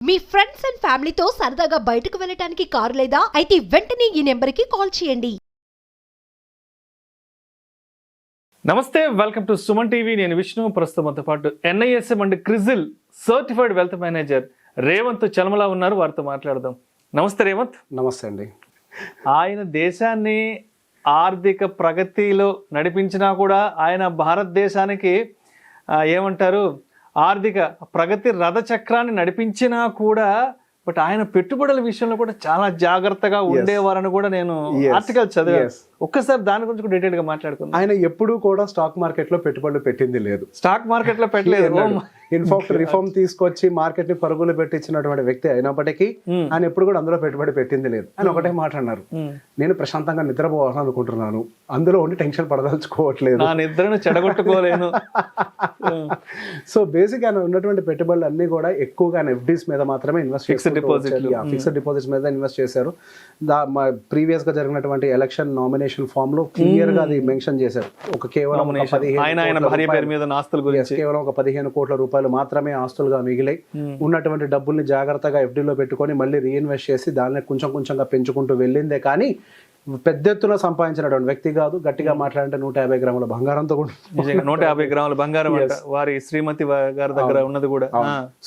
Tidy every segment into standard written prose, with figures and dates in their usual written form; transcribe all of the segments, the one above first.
Me friends and ఫ్యామిలీతో సరదాగా బయటకు వెళ్ళటానికి కారు లేదా అయితే వెంటనే ఈ నెంబర్కి కాల్ చేయండి. నమస్తే, వెల్కమ్ టు సుమన్ టీవీ. నేను విష్ణు. ప్రస్తుతంతో పాటు NISM and CRISIL certified wealth manager Revanth Chalamala ఉన్నారు. వారితో మాట్లాడదాం. నమస్తే రేవంత్. నమస్తే అండి. ఆయన దేశాన్ని ఆర్థిక ప్రగతిలో నడిపించినా కూడా ఆయన భారతదేశానికి ఏమంటారు ఆర్థిక ప్రగతి రథచక్రాన్ని నడిపించినా కూడా బట్ ఆయన పెట్టుబడుల విషయంలో కూడా చాలా జాగ్రత్తగా ఉండేవారని కూడా నేను ఆర్టికల్ చదివాను. ఒక్కసారి దాని గురించి కూడా డీటెయిల్ గా మాట్లాడుకుందాం. ఆయన ఎప్పుడూ కూడా స్టాక్ మార్కెట్ లో పెట్టుబడులు పెట్టింది లేదు. స్టాక్ మార్కెట్ లో పెట్టలేదు. ఇన్ఫాక్ట్ రిఫార్మ్ తీసుకొచ్చి మార్కెట్ ని పరుగులు పెట్టించినటువంటి వ్యక్తి అయినప్పటికీ ఆయన ఎప్పుడు కూడా అందులో పెట్టుబడి పెట్టింది లేదు. ఆయన ఒకటే మాట అన్నారు, నేను ప్రశాంతంగా నిద్రపోవాలని అనుకుంటున్నాను, అందులో ఉండి టెన్షన్ పడదలుచుకోవట్లేదు, నా నిద్రను చెడగొట్టుకోలేను. సో బేసిక్ ఆయన ఉన్నటువంటి పెట్టుబడులు అన్ని కూడా ఎక్కువగా ఎఫ్డీస్ మీద మాత్రమే ఇన్వెస్ట్ చేశారు. ఫిక్స్డ్ డిపాజిట్స్ మీద ఇన్వెస్ట్ చేశారు. ప్రీవియస్ గా జరిగినటువంటి ఎలక్షన్ నామినేషన్ ఫామ్ లో క్లియర్ గా అది మెన్షన్ చేశారు. ఒక కేవలం కేవలం ఒక 15 కోట్ల రూపాయలు మాత్రమే ఆస్తులుగా మిగిలాయి. ఉన్నటువంటి డబ్బుల్ని జాగ్రత్తగా ఎఫ్డీలో పెట్టుకొని మళ్ళీ రీఇన్వెస్ట్ చేసి దాన్ని కొంచెం కొంచెంగా పెంచుకుంటూ వెళ్ళిందే కానీ పెద్ద ఎత్తున సంపాదించినటువంటి వ్యక్తి కాదు. గట్టిగా మాట్లాడంటే 150 గ్రాముల బంగారంతో కూడా 150 గ్రాముల బంగారం వారి శ్రీమతి గారి దగ్గర ఉన్నది కూడా.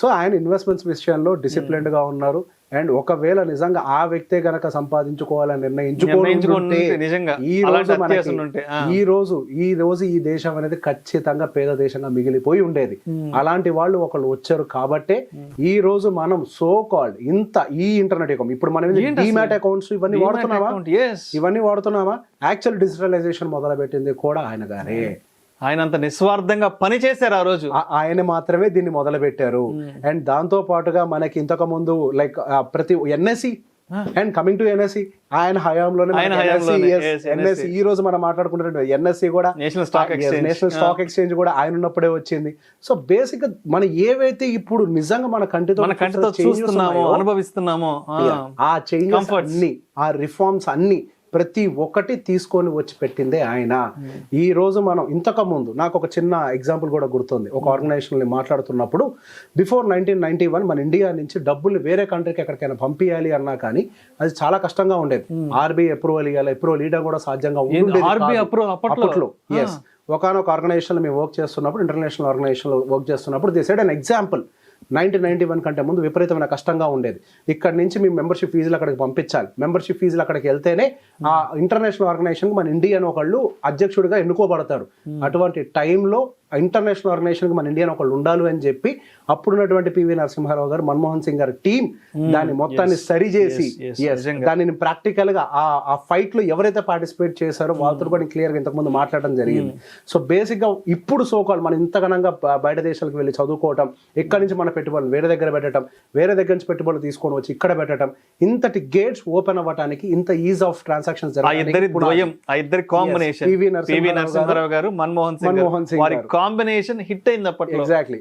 సో ఆయన ఇన్వెస్ట్మెంట్స్ విషయంలో డిసిప్లిన్డ్ గా ఉన్నారు. అండ్ ఒకవేళ నిజంగా ఆ వ్యక్తే గనక సంపాదించుకోవాలని నిర్ణయించుకుంటే ఈ రోజు ఈ దేశం అనేది ఖచ్చితంగా పేద దేశంగా మిగిలిపోయి ఉండేది. అలాంటి వాళ్ళు ఒకళ్ళు వచ్చారు కాబట్టే ఈ రోజు మనం సో కాల్డ్ ఈ ఇంటర్నెట్ యుగం, ఇప్పుడు మనం డిమాట్ అకౌంట్స్ ఇవన్నీ వాడుతున్నామా యాక్చువల్ డిజిటలైజేషన్ మొదలు పెట్టింది కూడా ఆయన గారే. ఆయన అంత నిస్వార్థంగా పని చేశారు. ఆ రోజు ఆయన మాత్రమే దీన్ని మొదలు పెట్టారు. అండ్ దాంతో పాటుగా మనకి ఇంతకు ముందు లైక్ ప్రతి NSE and coming to NSE ఆయన హయాంలోనే NSE ఈ రోజు మనం మాట్లాడుకుంటున్న NSE కూడా నేషనల్ స్టాక్ ఎక్స్చేంజ్ కూడా ఆయన ఉన్నప్పుడే వచ్చింది. సో బేసిక్ గా మనం ఏవైతే ఇప్పుడు నిజంగా మన కంటితో చూస్తున్నామో అనుభవిస్తున్నామో ఆ చేంజెస్ అన్ని, ఆ రిఫార్మ్స్ అన్ని ప్రతి ఒక్కటి తీసుకొని వచ్చి పెట్టిందే ఆయన. ఈ రోజు మనం ఇంతకు ముందు నాకు ఒక చిన్న ఎగ్జాంపుల్ కూడా గుర్తుంది. ఒక ఆర్గనైజేషన్ మాట్లాడుతున్నప్పుడు బిఫోర్ 1991 మన ఇండియా నుంచి డబ్బులు వేరే కంట్రీకి ఎక్కడికైనా పంపించాలి అన్నా కానీ అది చాలా కష్టంగా ఉండేది. RBI అప్రూవల్ ఇవ్వడం కూడా సాధ్యంగా ఉండేది అప్పట్లో. ఎస్, ఒకనొక ఆర్గనైజేషన్ మేము వర్క్ చేస్తున్నప్పుడు, ఇంటర్నేషనల్ ఆర్గనైజేషన్ లో వర్క్ చేస్తున్నప్పుడు దే సెడ్ అన్ ఎగ్జాంపుల్, 1991 కంటే ముందు విపరీతమైన కష్టంగా ఉండేది. ఇక్కడ నుంచి మేము మెంబర్షిప్ ఫీజులు అక్కడికి పంపించాలి. మెంబర్షిప్ ఫీజులు అక్కడికి వెళ్తేనే ఆ ఇంటర్నేషనల్ ఆర్గనైజేషన్ మన ఇండియన్ ఒకళ్ళు అధ్యక్షుడిగా ఎన్నుకోబడతారు. అటువంటి టైంలో ఇంటర్నేషనల్ ఆర్గనైజేషన్ మన ఇండియన్ ఒకళ్ళు ఉండాలి అని చెప్పి అప్పుడున్నటువంటి PV నరసింహారావు గారు, మన్మోహన్ సింగ్ గారి టీం దాన్ని మొత్తాన్ని సరిచేసి దానిని ప్రాక్టికల్ గా ఆ ఫైట్ లో ఎవరైతే పార్టిసిపేట్ చేశారో వాళ్ళతో కూడా క్లియర్ గా ఇంతకు ముందు మాట్లాడడం జరిగింది. సో బేసిక్ గా ఇప్పుడు సోకాల్ మనం ఇంతగనంగా బయట దేశాలకు వెళ్ళి చదువుకోవటం, ఇక్కడ నుంచి మన పెట్టుబడులు వేరే దగ్గర పెట్టడం, వేరే దగ్గర నుంచి పెట్టుబడులు తీసుకొని వచ్చి ఇక్కడ పెట్టడం, ఇంతటి గేట్స్ ఓపెన్ అవ్వడానికి, ఇంత ఈజ్ ఆఫ్ ట్రాన్సాక్షన్స్ నరసింహారావు గారు, మన్మోహన్ సింగ్ కాంబినేషన్ హిట్ అయింది అప్పట్లో. ఎగ్జాక్ట్లీ.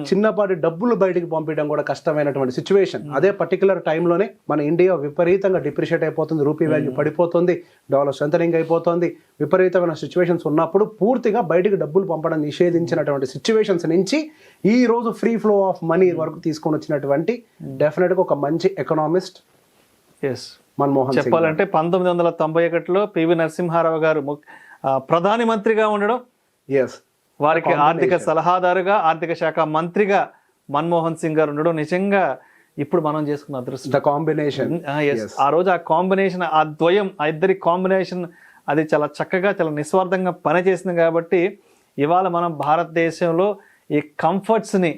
చిన్నపాటి డబ్బులు బయటికి పంపించడం కూడా కష్టమైనటువంటి సిచ్యువేషన్. అదే పర్టికులర్ టైంలోనే మన ఇండియా విపరీతంగా డిప్రిషియేట్ అయిపోతుంది, రూపీ వాల్యూ పడిపోతుంది, డాలర్ స్ట్రెంథనింగ్ అయిపోతుంది. విపరీతమైన సిచ్యువేషన్స్ ఉన్నప్పుడు పూర్తిగా బయటికి డబ్బులు పంపడం నిషేధించినటువంటి సిచ్యువేషన్స్ నుంచి ఈ రోజు ఫ్రీ ఫ్లో ఆఫ్ మనీ వరకు తీసుకొని వచ్చినటువంటి డెఫినెట్ గా ఒక మంచి ఎకనామిస్ట్ మన్మోహన్ సింగ్. చెప్పాలంటే 1991లో PV నరసింహారావు గారు ప్రధాని మంత్రిగా ఉండడం, వారికి ఆర్థిక సలహాదారుగా, ఆర్థిక శాఖ మంత్రిగా మన్మోహన్ సింగ్ గారు ఉండడం నిజంగా ఇప్పుడు మనం చేసుకున్న అదృష్టం. కాంబినేషన్ ఆ రోజు ఆ కాంబినేషన్, ఆ ద్వయం, ఆ ఇద్దరి కాంబినేషన్ అది చాలా చక్కగా, చాలా నిస్వార్థంగా పనిచేసింది. కాబట్టి ఇవాళ మనం భారతదేశంలో ఈ కంఫర్ట్స్ ని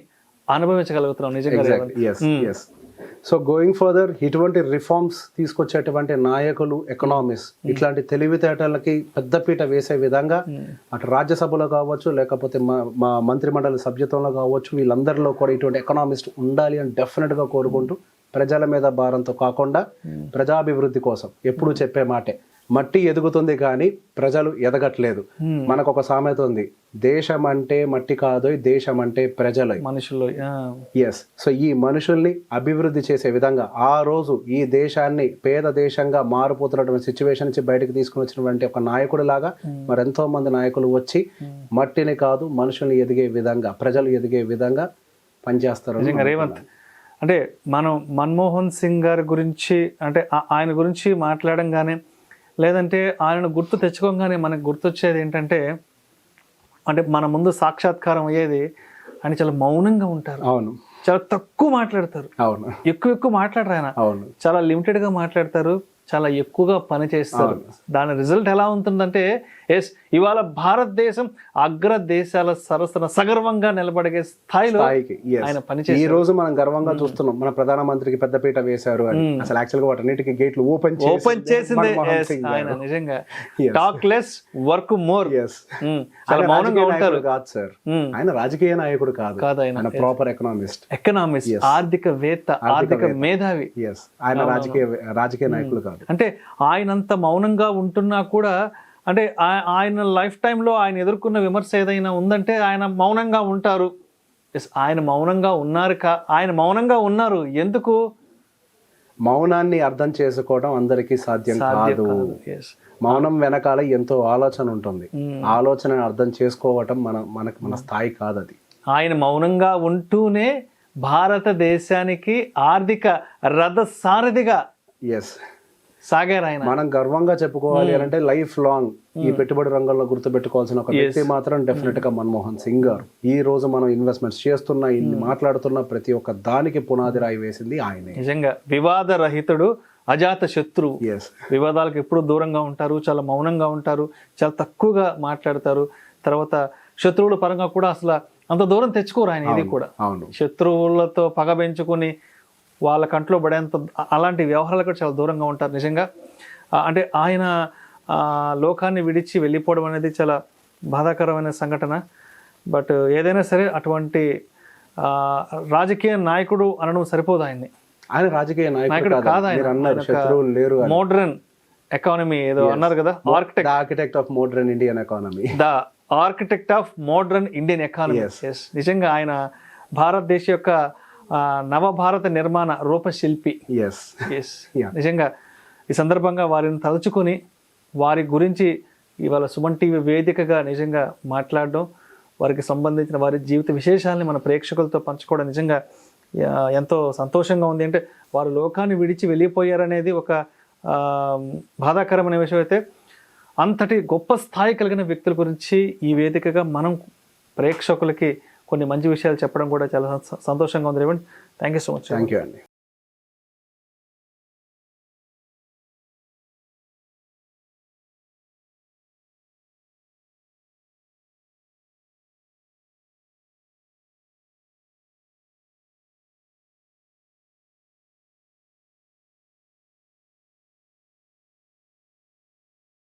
అనుభవించగలుగుతున్నాం నిజంగా. సో గోయింగ్ ఫర్దర్ ఇటువంటి రిఫార్మ్స్ తీసుకొచ్చేటువంటి నాయకులు, ఎకనామిస్ట్ ఇట్లాంటి తెలివితేటలకి పెద్దపీట వేసే విధంగా అటు రాజ్యసభలో కావచ్చు, లేకపోతే మా మంత్రిమండలి సభ్యత్వంలో కావచ్చు, వీళ్ళందరిలో కూడా ఇటువంటి ఎకనామిస్ట్ ఉండాలి అని డెఫినెట్ గా కోరుకుంటూ, ప్రజల మీద భారంతో కాకుండా ప్రజాభివృద్ధి కోసం ఎప్పుడు చెప్పే మాటే, మట్టి ఎదుగుతుంది కానీ ప్రజలు ఎదగట్లేదు. మనకు ఒక సామెత ఉంది, దేశం అంటే మట్టి కాదు, దేశం అంటే ప్రజలు, మనుషులు. ఎస్. సో ఈ మనుషుల్ని అభివృద్ధి చేసే విధంగా ఆ రోజు ఈ దేశాన్ని పేద దేశంగా మారిపోతున్నటువంటి సిచ్యువేషన్ నుంచి బయటకు తీసుకుని వచ్చినటువంటి ఒక నాయకుడు లాగా మరెంతో మంది నాయకులు వచ్చి మట్టిని కాదు మనుషుల్ని ఎదిగే విధంగా, ప్రజలు ఎదిగే విధంగా పనిచేస్తారు. రేవంత్, అంటే మనం మన్మోహన్ సింగ్ గారి గురించి అంటే ఆయన గురించి మాట్లాడంగానే లేదంటే ఆయనను గుర్తు తెచ్చుకోగానే మనకు గుర్తొచ్చేది ఏంటంటే అంటే మన ముందు సాక్షాత్కారం అయ్యేది ఆయన చాలా మౌనంగా ఉంటారు, అవును, చాలా తక్కువ మాట్లాడతారు, అవును, ఎక్కువ మాట్లాడరు ఆయన, అవును, చాలా లిమిటెడ్గా మాట్లాడతారు, చాలా ఎక్కువగా పని చేస్తారు. దాని రిజల్ట్ ఎలా ఉంటుందంటే ఎస్ ఇవాళ భారతదేశం అగ్ర దేశాల సరసన సగర్వంగా నిలబడే స్థాయిలో ఆయన పనిచేస్తారు. ఈ రోజు మనం గర్వంగా చూస్తున్నాం, మన ప్రధానమంత్రికి పెద్దపీట వేశారు అని. అసలు యాక్చువల్ గా వాటన్నిటికీ గేట్లు ఓపెన్ చేసింది ఆయన. నిజంగా టాక్ లెస్ వర్క్ మోర్. చాలా మౌనంగా ఉంటారు. కాదు సార్, ఆయన రాజకీయ నాయకుడు కాదు, ఆయన ప్రాపర్ ఎకనామిస్ట్, ఆర్థికవేత్త, ఆర్థిక మేధావి. ఆయన రాజకీయ నాయకుడు కాదు. అంటే ఆయనంత మౌనంగా ఉంటున్నా కూడా అంటే ఆయన లైఫ్ టైంలో ఆయన ఎదుర్కొన్న విమర్శ ఏదైనా ఉందంటే ఆయన మౌనంగా ఉంటారు. ఆయన మౌనంగా ఉన్నారు. ఆయన మౌనంగా ఉన్నారు ఎందుకు? మౌనాన్ని అర్థం చేసుకోవడం అందరికీ సాధ్యం కాదు. మౌనం వెనకాల ఎంతో ఆలోచన ఉంటుంది. ఆలోచనని అర్థం చేసుకోవటం మన స్థాయి కాదు అది. ఆయన మౌనంగా ఉంటూనే భారతదేశానికి ఆర్థిక రథ సారథిగా సాగారు ఆయన. మనం గర్వంగా చెప్పుకోవాలి అంటే లైఫ్ లాంగ్ ఈ పెట్టుబడి రంగంలో గుర్తుపెట్టుకోవాల్సిన ఒక వ్యక్తి మాత్రం డెఫినెట్ గా మన్మోహన్ సింగ్ గారు. ఈ రోజు మనం ఇన్వెస్ట్మెంట్స్ చేస్తున్నా, ఇన్ని మాట్లాడుతున్న ప్రతి ఒక్క దానికి పునాది రాయి వేసింది ఆయనే. నిజంగా వివాద రహితుడు, అజాత శత్రువు. వివాదాలకు ఎప్పుడు దూరంగా ఉంటారు, చాలా మౌనంగా ఉంటారు, చాలా తక్కువగా మాట్లాడతారు. తర్వాత శత్రువుల పరంగా కూడా అసలు అంత దూరం తెచ్చుకోరు ఆయన. ఇది కూడా శత్రువులతో పగ పెంచుకుని వాళ్ళ కంట్లో పడేంత అలాంటి వ్యవహారాలు కూడా చాలా దూరంగా ఉంటారు. నిజంగా అంటే ఆయన లోకాన్ని విడిచి వెళ్ళిపోవడం అనేది చాలా బాధాకరమైన సంఘటన. బట్ ఏదైనా సరే అటువంటి రాజకీయ నాయకుడు అనడం సరిపోదు ఆయన్ని. ఆయన రాజకీయ నాయకుడు కాదు, శత్రువులు లేరు. మోడర్న్ ఎకానమీ ఏదో అన్నారు కదా, architect of modern Indian economy, the architect of modern Indian economy. నిజంగా ఆయన భారతదేశ యొక్క నవభారత నిర్మాణ రూపశిల్పి. నిజంగా ఈ సందర్భంగా వారిని తలుచుకొని వారి గురించి ఇవాళ సుమన్ టీవీ వేదికగా నిజంగా మాట్లాడడం, వారికి సంబంధించిన వారి జీవిత విశేషాలని మన ప్రేక్షకులతో పంచుకోవడం నిజంగా ఎంతో సంతోషంగా ఉంది. అంటే వారు లోకాన్ని విడిచి వెళ్ళిపోయారనేది ఒక బాధాకరమైన విషయం అయితే, అంతటి గొప్ప స్థాయి కలిగిన వ్యక్తుల గురించి ఈ వేదికగా మనం ప్రేక్షకులకి కొన్ని మంచి విషయాలు చెప్పడం కూడా చాలా సంతోషంగా ఉంది. Revanth, thank you so much. Thank you అండి.